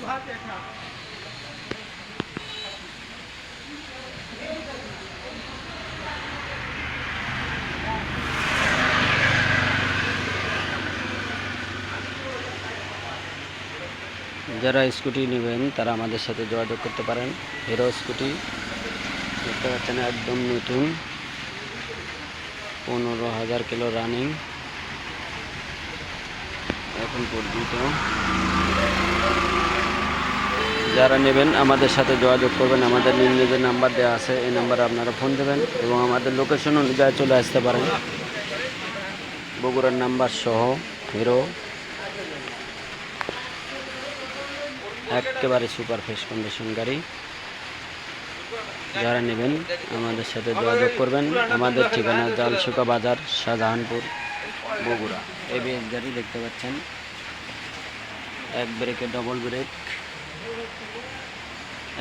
যারা স্কুটি নেবেন তারা আমাদের সাথে যোগাযোগ করতে পারেন। হিরো স্কুটি দেখতে পাচ্ছেন একদম নতুন, 15,000 কিলো রানিং এখন পর্যন্ত। যারা নেবেন আমাদের সাথে যোগাযোগ করবেন। আমাদের নিজেদের নাম্বার দেওয়া আছে, এই নাম্বারে আপনারা ফোন দেবেন এবং আমাদের লোকেশন অনুযায়ী চলে আসতে পারেন। বগুড়ার নাম্বার সহ হিরো একেবারে সুপার ফ্রেশ কন্ডিশন গাড়ি। যারা নেবেন আমাদের সাথে যোগাযোগ করবেন। আমাদের ঠিকানা জালসুকা বাজার, শাহজাহানপুর, বগুড়া। এবিএস গাড়ি দেখতে পাচ্ছেন, এক ব্রেকে ডবল ব্রেক,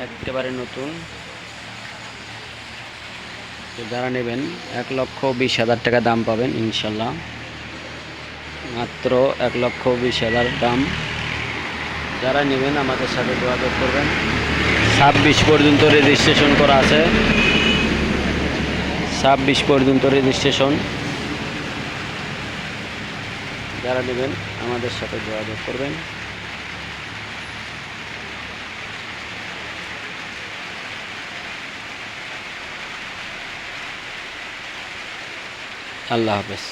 একেবারে নতুন। তো যারা নেবেন 1,20,000 টাকা দাম পাবেন ইনশাল্লাহ, মাত্র 1,20,000 দাম। যারা নেবেন আমাদের সাথে যোগাযোগ করবেন। 26 পর্যন্ত রেজিস্ট্রেশন করা আছে, 26 পর্যন্ত রেজিস্ট্রেশন। যারা নেবেন আমাদের সাথে যোগাযোগ করবেন। আল্লাহ হাফেজ।